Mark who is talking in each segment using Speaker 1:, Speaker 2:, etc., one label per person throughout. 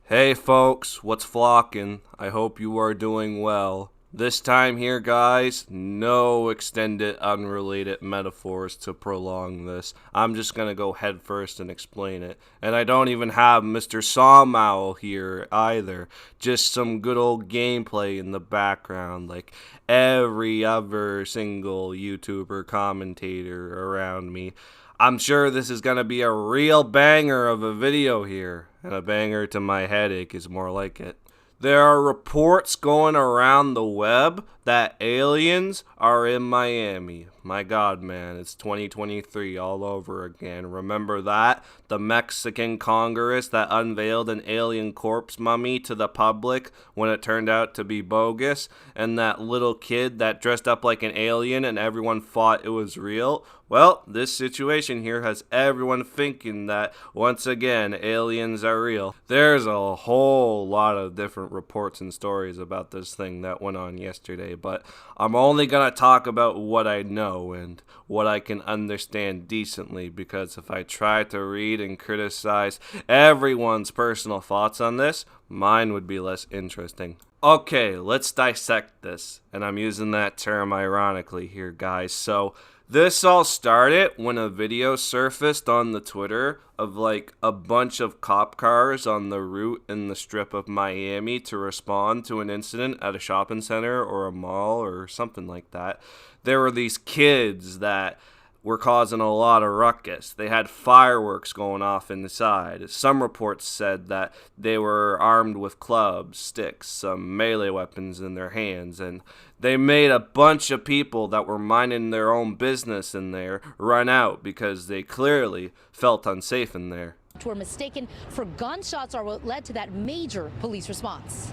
Speaker 1: Hey folks, what's flocking? I hope you are doing well. This time here, guys, no extended unrelated metaphors to prolong this. I'm just gonna go head first and explain it. And I don't even have Mr. Sawmowl here either. Just some good old gameplay in the background, like every other single YouTuber commentator around me. I'm sure this is going to be a real banger of a video here, and a banger to my headache is more like it. There are reports going around the web that aliens are in Miami. My god, man, it's 2023 all over again. Remember that? The Mexican Congress that unveiled an alien corpse mummy to the public when it turned out to be bogus, and that little kid that dressed up like an alien and everyone thought it was real? Well, this situation here has everyone thinking that, once again, aliens are real. There's a whole lot of different reports and stories about this thing that went on yesterday, but I'm only gonna talk about what I know and what I can understand decently, because if I try to read and criticize everyone's personal thoughts on this, mine would be less interesting. Okay, let's dissect this, and I'm using that term ironically here, guys. So, this all started when a video surfaced on the Twitter of like a bunch of cop cars on the route in the strip of Miami to respond to an incident at a shopping center or a mall or something like that. There were these kids that were causing a lot of ruckus. They had fireworks going off inside. Some reports said that they were armed with clubs, sticks, some melee weapons in their hands, and they made a bunch of people that were minding their own business in there run out because they clearly felt unsafe in there.
Speaker 2: Were mistaken for gunshots are what led to that major police response.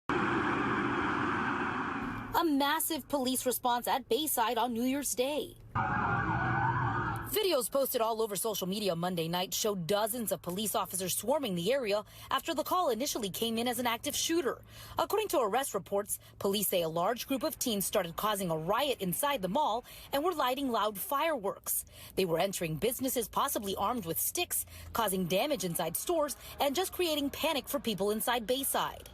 Speaker 2: A massive police response at Bayside on New Year's Day. Videos posted all over social media Monday night showed dozens of police officers swarming the area after the call initially came in as an active shooter. According to arrest reports, police say a large group of teens started causing a riot inside the mall and were lighting loud fireworks. They were entering businesses possibly armed with sticks, causing damage inside stores, and just creating panic for people inside Bayside.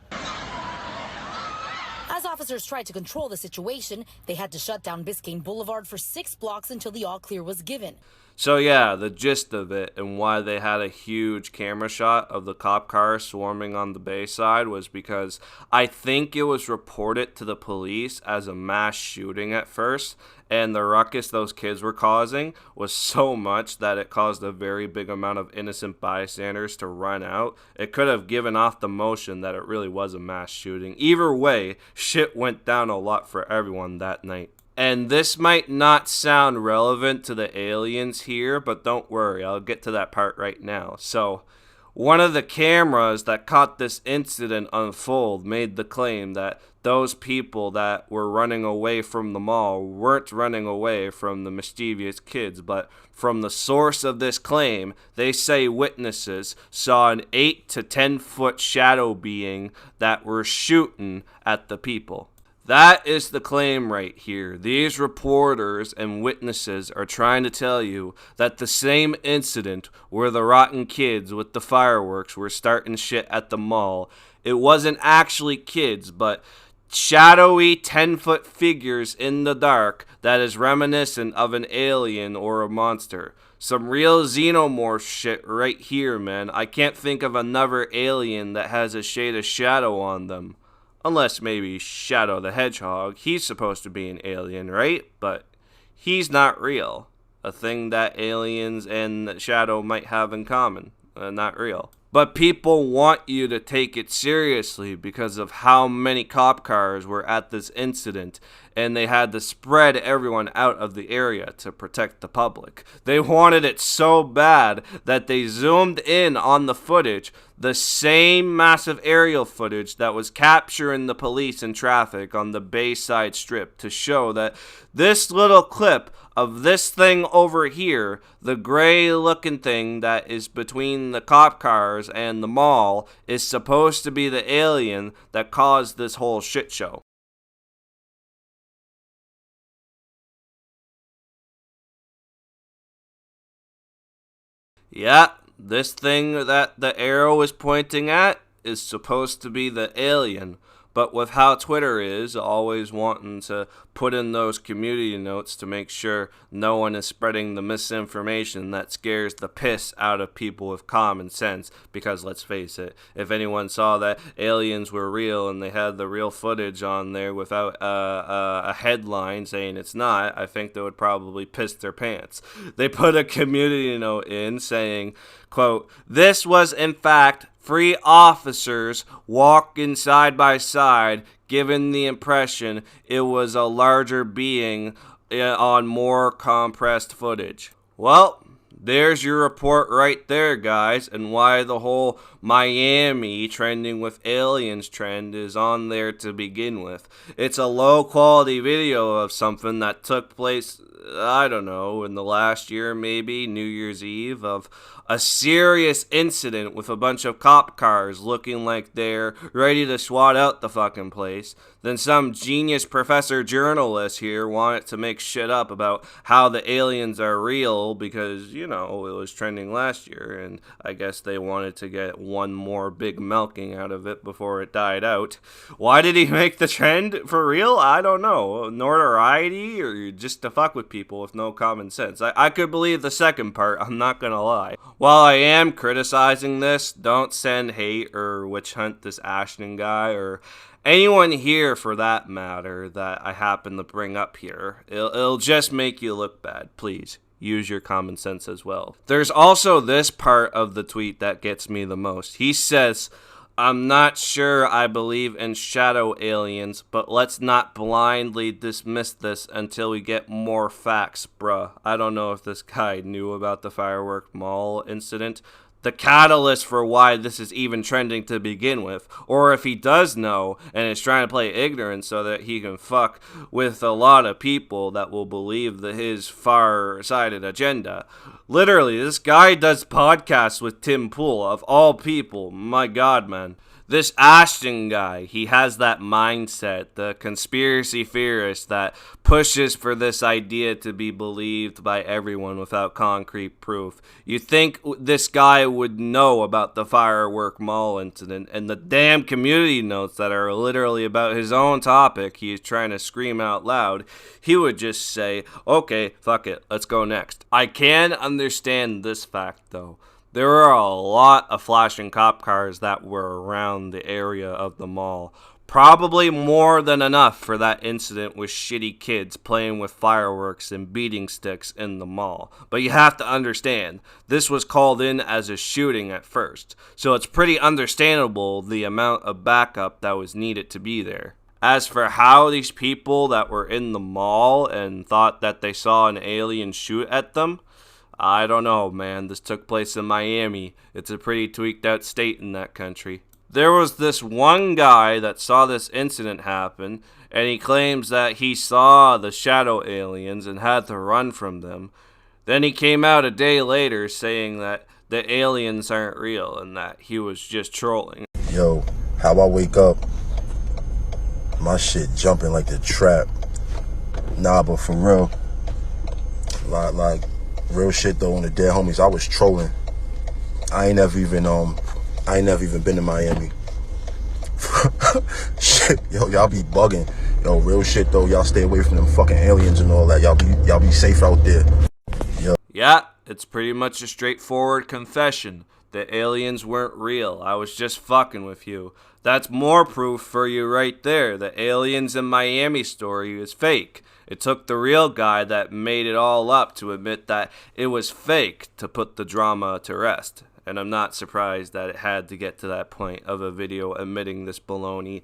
Speaker 2: As officers tried to control the situation, they had to shut down Biscayne Boulevard for 6 blocks until the all-clear was given.
Speaker 1: So yeah, the gist of it and why they had a huge camera shot of the cop cars swarming on the Bayside was because I think it was reported to the police as a mass shooting at first, and the ruckus those kids were causing was so much that it caused a very big amount of innocent bystanders to run out. It could have given off the motion that it really was a mass shooting. Either way, shit went down a lot for everyone that night. And this might not sound relevant to the aliens here, but don't worry, I'll get to that part right now. So, one of the cameras that caught this incident unfold made the claim that those people that were running away from the mall weren't running away from the mischievous kids, but from the source of this claim, they say witnesses saw an 8 to 10 foot shadow being that were shooting at the people. That is the claim right here. These reporters and witnesses are trying to tell you that the same incident where the rotten kids with the fireworks were starting shit at the mall, it wasn't actually kids, but shadowy 10-foot figures in the dark that is reminiscent of an alien or a monster. Some real xenomorph shit right here, man. I can't think of another alien that has a shade of shadow on them. Unless maybe Shadow the Hedgehog. He's supposed to be an alien, right? But he's not real. A thing that aliens and Shadow might have in common. Not real. But people want you to take it seriously because of how many cop cars were at this incident, and they had to spread everyone out of the area to protect the public. They wanted it so bad that they zoomed in on the footage, the same massive aerial footage that was capturing the police and traffic on the Bayside Strip, to show that this little clip of this thing over here, the gray looking thing that is between the cop cars and the mall, is supposed to be the alien that caused this whole shit show. Yeah, this thing that the arrow is pointing at is supposed to be the alien. But with how Twitter is, always wanting to put in those community notes to make sure no one is spreading the misinformation that scares the piss out of people with common sense. Because let's face it, if anyone saw that aliens were real and they had the real footage on there without a headline saying it's not, I think they would probably piss their pants. They put a community note in saying, quote, "This was in fact 3 officers walking side by side, giving the impression it was a larger being on more compressed footage." Well, there's your report right there, guys, and why the whole Miami trending with aliens trend is on there to begin with. It's a low quality video of something that took place, I don't know, in the last year, maybe New Year's Eve, of a serious incident with a bunch of cop cars looking like they're ready to swat out the fucking place. Then some genius professor journalist here wanted to make shit up about how the aliens are real because, you know, it was trending last year, and I guess they wanted to get one more big milking out of it before it died out. Why did he make the trend for real? I don't know. Notoriety or just to fuck with people with no common sense. I could believe the second part, I'm not gonna lie. While I am criticizing this, don't send hate or witch hunt this Ashton guy or anyone here for that matter that I happen to bring up here. It'll just make you look bad. Please use your common sense as well. There's also this part of the tweet that gets me the most. He says, "I'm not sure I believe in shadow aliens, but let's not blindly dismiss this until we get more facts, bruh." I don't know if this guy knew about the Firework Mall incident, the catalyst for why this is even trending to begin with, or if he does know and is trying to play ignorant so that he can fuck with a lot of people that will believe his far-sighted agenda. Literally, this guy does podcasts with Tim Pool, of all people. My God, man. This Ashton guy, he has that mindset, the conspiracy theorist that pushes for this idea to be believed by everyone without concrete proof. You think this guy would know about the Firework Mall incident and the damn community notes that are literally about his own topic he is trying to scream out loud. He would just say, okay, fuck it, let's go next. I can understand this fact though. There were a lot of flashing cop cars that were around the area of the mall. Probably more than enough for that incident with shitty kids playing with fireworks and beating sticks in the mall. But you have to understand, this was called in as a shooting at first. So it's pretty understandable the amount of backup that was needed to be there. As for how these people that were in the mall and thought that they saw an alien shoot at them, I don't know, man. This took place in Miami. It's a pretty tweaked out state in that country. There was this one guy that saw this incident happen, and he claims that he saw the shadow aliens and had to run from them. Then he came out a day later saying that the aliens aren't real and that he was just trolling.
Speaker 3: Yo, how I wake up, my shit jumping like the trap. Nah, but for real, like real shit though, on the dead homies, I was trolling. I ain't never even been to Miami. Shit, yo, y'all be bugging. Yo, real shit though, y'all stay away from them fucking aliens and all that. Y'all be safe out there. Yo.
Speaker 1: Yeah, it's pretty much a straightforward confession. The aliens weren't real. I was just fucking with you. That's more proof for you right there. The aliens in Miami story is fake. It took the real guy that made it all up to admit that it was fake to put the drama to rest. And I'm not surprised that it had to get to that point of a video admitting this baloney.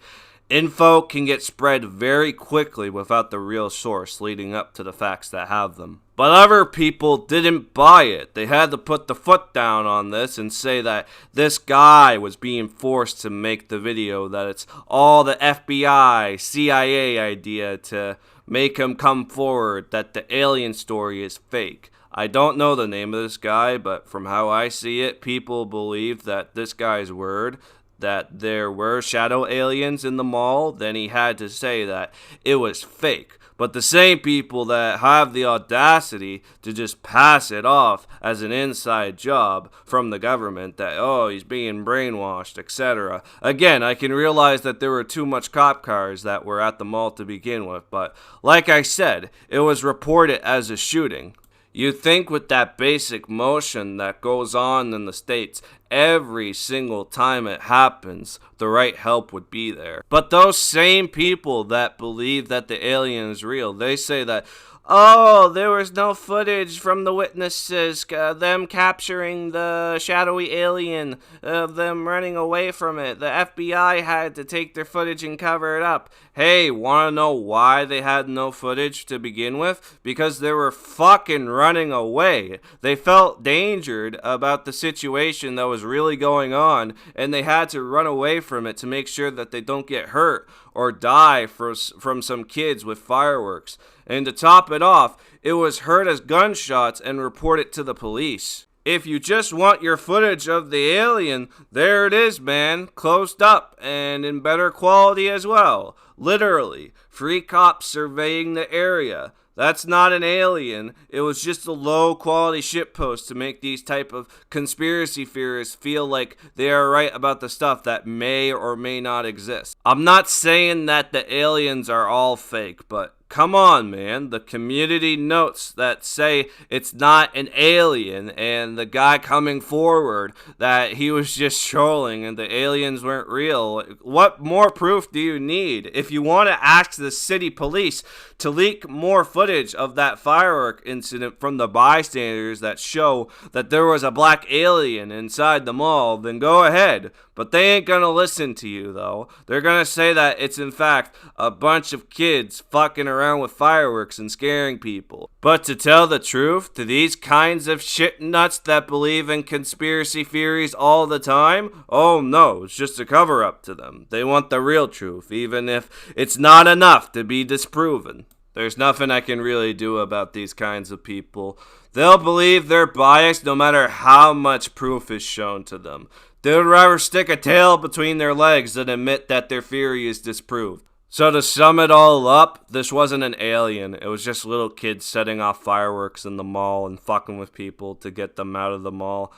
Speaker 1: Info can get spread very quickly without the real source leading up to the facts that have them. But other people didn't buy it. They had to put the foot down on this and say that this guy was being forced to make the video, that it's all the FBI, CIA idea to make him come forward, that the alien story is fake. I don't know the name of this guy, but from how I see it, people believe that this guy's word, that there were shadow aliens in the mall, then he had to say that it was fake. But the same people that have the audacity to just pass it off as an inside job from the government that, oh, he's being brainwashed, etc. Again, I can realize that there were too much cop cars that were at the mall to begin with, but like I said, it was reported as a shooting. You think with that basic motion that goes on in the States, every single time it happens, the right help would be there. But those same people that believe that the alien is real, they say that, oh, there was no footage from the witnesses, them capturing the shadowy alien, them running away from it. The FBI had to take their footage and cover it up. Hey, wanna know why they had no footage to begin with? Because they were fucking running away. They felt endangered about the situation that was really going on, and they had to run away from it to make sure that they don't get hurt or die from some kids with fireworks. And to top it off, it was heard as gunshots and reported to the police. If you just want your footage of the alien, there it is, man, closed up and in better quality as well. Literally, free cops surveying the area. That's not an alien. It was just a low-quality shitpost to make these type of conspiracy theorists feel like they are right about the stuff that may or may not exist. I'm not saying that the aliens are all fake, but come on, man. The community notes that say it's not an alien, and the guy coming forward that he was just trolling and the aliens weren't real. What more proof do you need? If you want to ask the city police to leak more footage of that firework incident from the bystanders that show that there was a black alien inside the mall, then go ahead. But they ain't gonna listen to you, though. They're gonna say that it's in fact a bunch of kids fucking around with fireworks and scaring people. But to tell the truth, to these kinds of shit nuts that believe in conspiracy theories all the time, oh no, it's just a cover up to them. They want the real truth, even if it's not enough to be disproven. There's nothing I can really do about these kinds of people. They'll believe they're biased no matter how much proof is shown to them. They would rather stick a tail between their legs than admit that their theory is disproved. So to sum it all up, this wasn't an alien. It was just little kids setting off fireworks in the mall and fucking with people to get them out of the mall.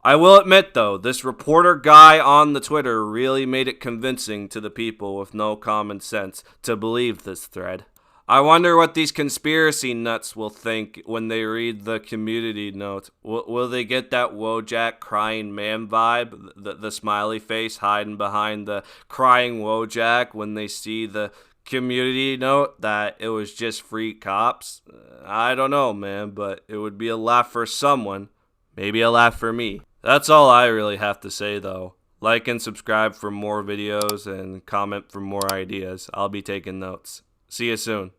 Speaker 1: I will admit, though, this reporter guy on the Twitter really made it convincing to the people with no common sense to believe this thread. I wonder what these conspiracy nuts will think when they read the community note. Will they get that Wojak crying man vibe? The smiley face hiding behind the crying Wojak when they see the community note that it was just free cops? I don't know, man, but it would be a laugh for someone. Maybe a laugh for me. That's all I really have to say, though. Like and subscribe for more videos and comment for more ideas. I'll be taking notes. See you soon.